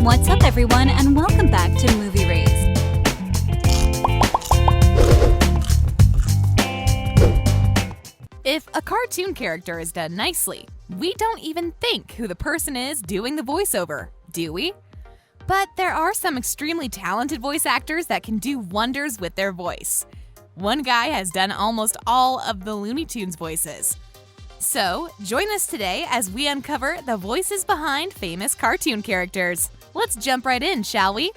What's up, everyone, and welcome back to Movie Raised. If a cartoon character is done nicely, we don't even think who the person is doing the voiceover, do we? But there are some extremely talented voice actors that can do wonders with their voice. One guy has done almost all of the Looney Tunes voices. So, join us today as we uncover the voices behind famous cartoon characters. Let's jump right in, shall we?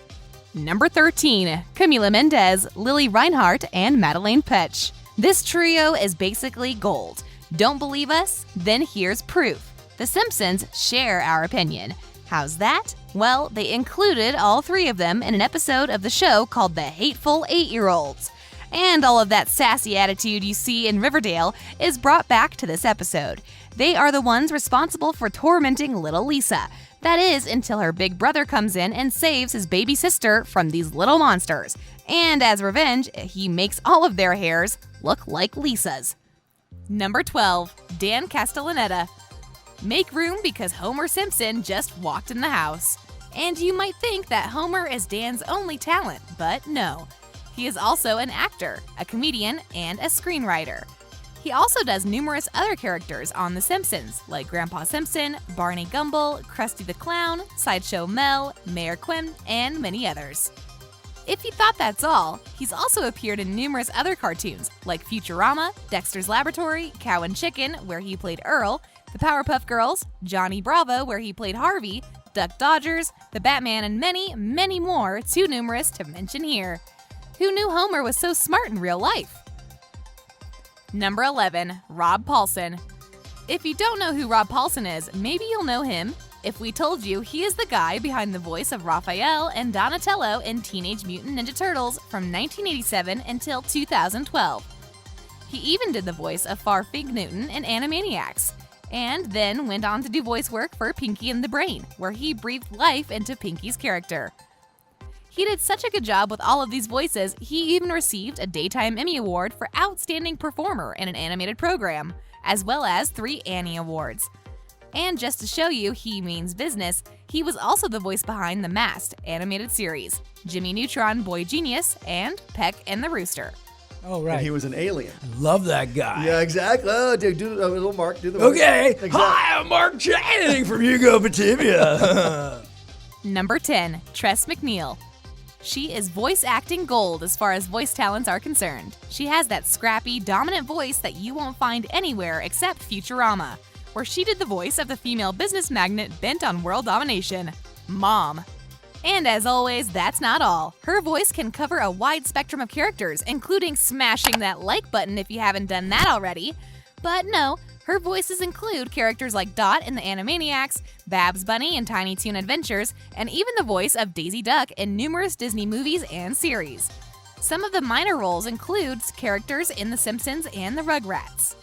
Number 13, Camila MENDES, Lili REINHARD, and Madelaine PETSCH. This trio is basically gold. Don't believe us? Then here's proof. The Simpsons share our opinion. How's that? Well, they included all three of them in an episode of the show called The Hateful 8-Year-Olds. And all of that sassy attitude you see in Riverdale is brought back to this episode. They are the ones responsible for tormenting little Lisa. That is, until her big brother comes in and saves his baby sister from these little monsters. And as revenge, he makes all of their hairs look like Lisa's. Number 12, Dan Castellaneta. Make room because Homer Simpson just walked in the house. And you might think that Homer is Dan's only talent, but no. He is also an actor, a comedian, and a screenwriter. He also does numerous other characters on The Simpsons, like Grandpa Simpson, Barney Gumble, Krusty the Clown, Sideshow Mel, Mayor Quinn, and many others. If you thought that's all, he's also appeared in numerous other cartoons, like Futurama, Dexter's Laboratory, Cow and Chicken, where he played Earl, The Powerpuff Girls, Johnny Bravo, where he played Harvey, Duck Dodgers, The Batman, and many, many more, too numerous to mention here. Who knew Homer was so smart in real life? Number 11, Rob Paulsen. If you don't know who Rob Paulsen is, maybe you'll know him if we told you he is the guy behind the voice of Raphael and Donatello in Teenage Mutant Ninja Turtles from 1987 until 2012. He even did the voice of Farfig Newton in Animaniacs, and then went on to do voice work for Pinky and the Brain, where he breathed life into Pinky's character. He did such a good job with all of these voices, he even received a Daytime Emmy Award for Outstanding Performer in an Animated Program, as well as 3 Annie Awards. And just to show you he means business, he was also the voice behind the Masked animated series, Jimmy Neutron, Boy Genius, and Peck and the Rooster. Oh, right. And he was an alien. I love that guy. Yeah, exactly. Oh, dude, do a little Mark. Do the Mark. Okay. Exactly. Hi, I'm Mark Channing from Hugo Batimia. Number 10, Tress Macneille. She is voice acting gold as far as voice talents are concerned. She has that scrappy, dominant voice that you won't find anywhere except Futurama, where she did the voice of the female business magnate bent on world domination, Mom. And as always, that's not all. Her voice can cover a wide spectrum of characters, including smashing that like button if you haven't done that already. But no, her voices include characters like Dot in the Animaniacs, Babs Bunny in Tiny Toon Adventures, and even the voice of Daisy Duck in numerous Disney movies and series. Some of the minor roles include characters in The Simpsons and the Rugrats.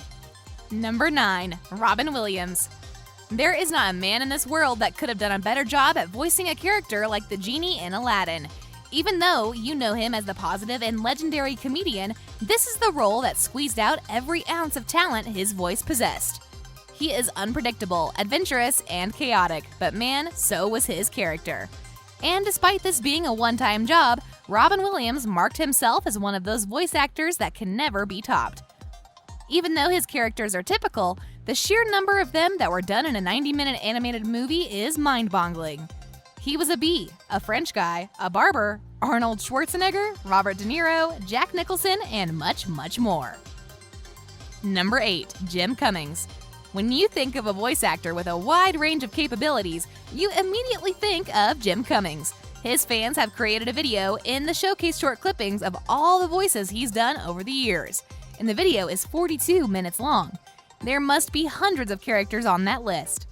Number 9, Robin Williams. There is not a man in this world that could have done a better job at voicing a character like the genie in Aladdin. Even though you know him as the positive and legendary comedian, this is the role that squeezed out every ounce of talent his voice possessed. He is unpredictable, adventurous, and chaotic, but man, so was his character. And despite this being a one-time job, Robin Williams marked himself as one of those voice actors that can never be topped. Even though his characters are typical, the sheer number of them that were done in a 90-minute animated movie is mind-boggling. He was a bee, a French guy, a barber, Arnold Schwarzenegger, Robert De Niro, Jack Nicholson, and much, much more. Number 8, Jim Cummings. When you think of a voice actor with a wide range of capabilities, you immediately think of Jim Cummings. His fans have created a video in the showcase short clippings of all the voices he's done over the years, and the video is 42 minutes long. There must be hundreds of characters on that list.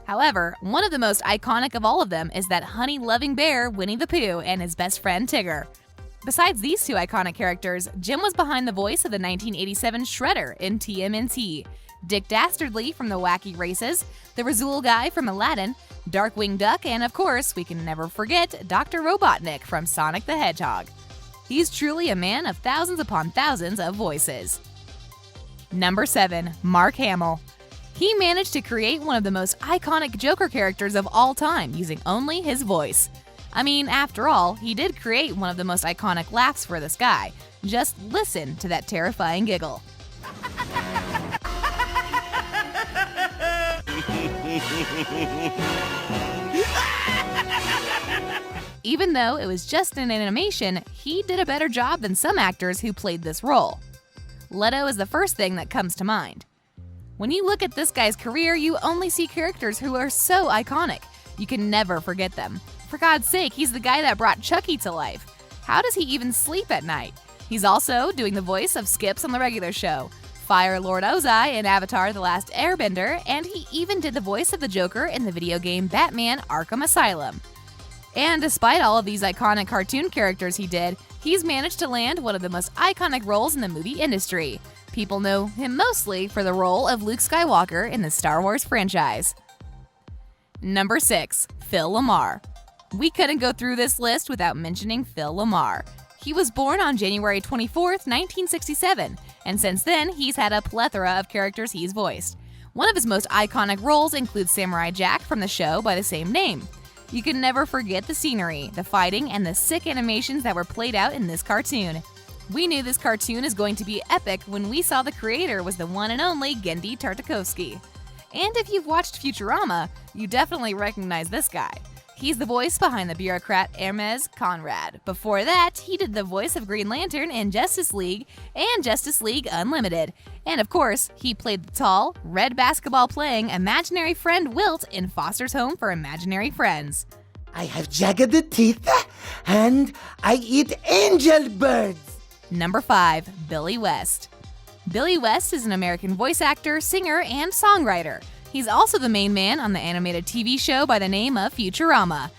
However, one of the most iconic of all of them is that honey-loving bear, Winnie the Pooh, and his best friend, Tigger. Besides these two iconic characters, Jim was behind the voice of the 1987 Shredder in TMNT, Dick Dastardly from The Wacky Races, the Razul guy from Aladdin, Darkwing Duck, and of course, we can never forget Dr. Robotnik from Sonic the Hedgehog. He's truly a man of thousands upon thousands of voices. Number 7, Mark Hamill. He managed to create one of the most iconic Joker characters of all time using only his voice. I mean, after all, he did create one of the most iconic laughs for this guy. Just listen to that terrifying giggle. Even though it was just an animation, he did a better job than some actors who played this role. Leto is the first thing that comes to mind. When you look at this guy's career, you only see characters who are so iconic. You can never forget them. For God's sake, he's the guy that brought Chucky to life. How does he even sleep at night? He's also doing the voice of Skips on the regular show, Fire Lord Ozai in Avatar: The Last Airbender, and he even did the voice of the Joker in the video game Batman: Arkham Asylum. And despite all of these iconic cartoon characters he did, he's managed to land one of the most iconic roles in the movie industry. People know him mostly for the role of Luke Skywalker in the Star Wars franchise. Number 6. Phil Lamarr. We couldn't go through this list without mentioning Phil Lamarr. He was born on January 24th, 1967, and since then he's had a plethora of characters he's voiced. One of his most iconic roles includes Samurai Jack from the show by the same name. You can never forget the scenery, the fighting, and the sick animations that were played out in this cartoon. We knew this cartoon is going to be epic when we saw the creator was the one and only Genndy Tartakovsky. And if you've watched Futurama, you definitely recognize this guy. He's the voice behind the bureaucrat Hermes Conrad. Before that, he did the voice of Green Lantern in Justice League and Justice League Unlimited. And of course, he played the tall, red basketball-playing imaginary friend Wilt in Foster's Home for Imaginary Friends. I have jagged teeth and I eat angel birds. Number 5. Billy West. Billy West is an American voice actor, singer, and songwriter. He's also the main man on the animated TV show by the name of Futurama.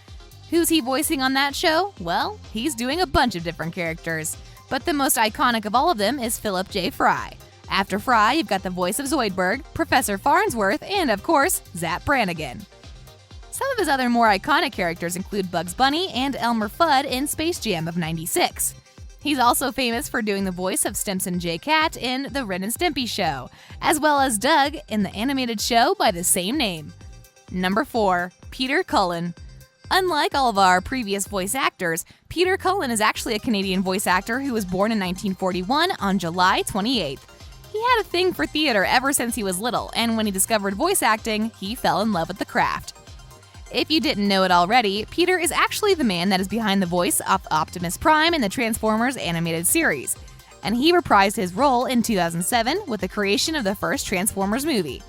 Who's he voicing on that show? Well, he's doing a bunch of different characters. But the most iconic of all of them is Philip J. Fry. After Fry, you've got the voice of Zoidberg, Professor Farnsworth, and of course, Zap Brannigan. Some of his other more iconic characters include Bugs Bunny and Elmer Fudd in Space Jam of '96. He's also famous for doing the voice of Stimson J. Cat in The Ren and Stimpy Show, as well as Doug in the animated show by the same name. Number 4. Peter Cullen. Unlike all of our previous voice actors, Peter Cullen is actually a Canadian voice actor who was born in 1941 on July 28th. He had a thing for theater ever since he was little, and when he discovered voice acting, he fell in love with the craft. If you didn't know it already, Peter is actually the man that is behind the voice of Optimus Prime in the Transformers animated series, and he reprised his role in 2007 with the creation of the first Transformers movie.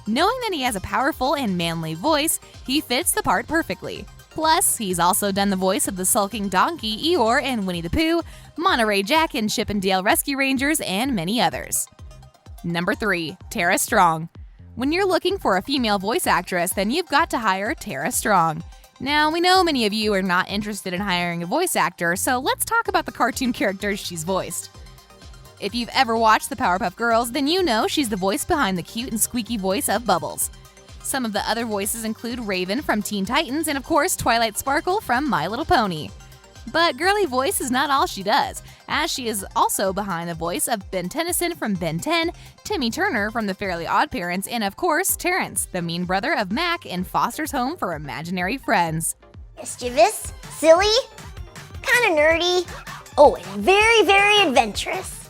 Knowing that he has a powerful and manly voice, he fits the part perfectly. Plus, he's also done the voice of the sulking donkey Eeyore in Winnie the Pooh, Monterey Jack in Chip and Dale Rescue Rangers, and many others. Number 3. Tara Strong. When you're looking for a female voice actress, then you've got to hire Tara Strong. Now, we know many of you are not interested in hiring a voice actor, so let's talk about the cartoon characters she's voiced. If you've ever watched the Powerpuff Girls, then you know she's the voice behind the cute and squeaky voice of Bubbles. Some of the other voices include Raven from Teen Titans and, of course, Twilight Sparkle from My Little Pony. But girly voice is not all she does, as she is also behind the voice of Ben Tennyson from Ben 10, Timmy Turner from The Fairly Odd Parents, and of course, Terrence, the mean brother of Mac in Foster's Home for Imaginary Friends. Mischievous, silly, kind of nerdy, oh, and very, very adventurous.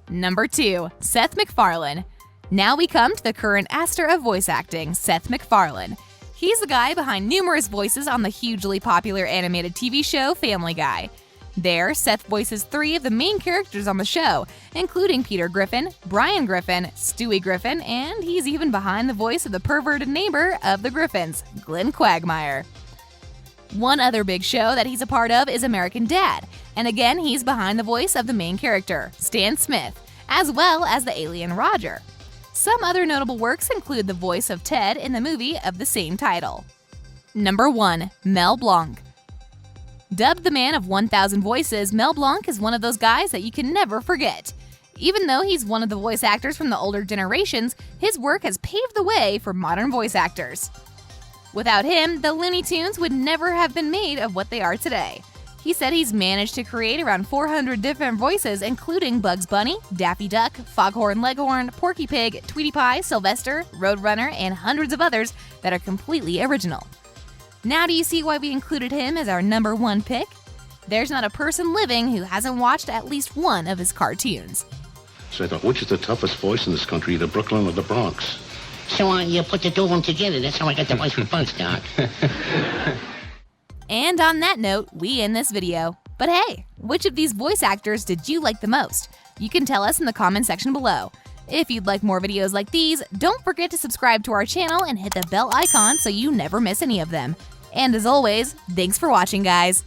Number 2. Seth MacFarlane. Now we come to the current Aster of voice acting, Seth MacFarlane. He's the guy behind numerous voices on the hugely popular animated TV show Family Guy. There, Seth voices 3 of the main characters on the show, including Peter Griffin, Brian Griffin, Stewie Griffin, and he's even behind the voice of the perverted neighbor of the Griffins, Glenn Quagmire. One other big show that he's a part of is American Dad, and again, he's behind the voice of the main character, Stan Smith, as well as the alien Roger. Some other notable works include the voice of Ted in the movie of the same title. Number 1. Mel Blanc. Dubbed the man of 1,000 voices, Mel Blanc is one of those guys that you can never forget. Even though he's one of the voice actors from the older generations, his work has paved the way for modern voice actors. Without him, the Looney Tunes would never have been made of what they are today. He said he's managed to create around 400 different voices, including Bugs Bunny, Daffy Duck, Foghorn Leghorn, Porky Pig, Tweety Pie, Sylvester, Roadrunner, and hundreds of others that are completely original. Now do you see why we included him as our #1 pick? There's not a person living who hasn't watched at least one of his cartoons. So I thought, which is the toughest voice in this country, the Brooklyn or the Bronx? So you put the two of them together. That's how I got the voice for Bugs, Doc. And on that note, we end this video. But hey, which of these voice actors did you like the most? You can tell us in the comment section below. If you'd like more videos like these, don't forget to subscribe to our channel and hit the bell icon so you never miss any of them. And as always, thanks for watching, guys.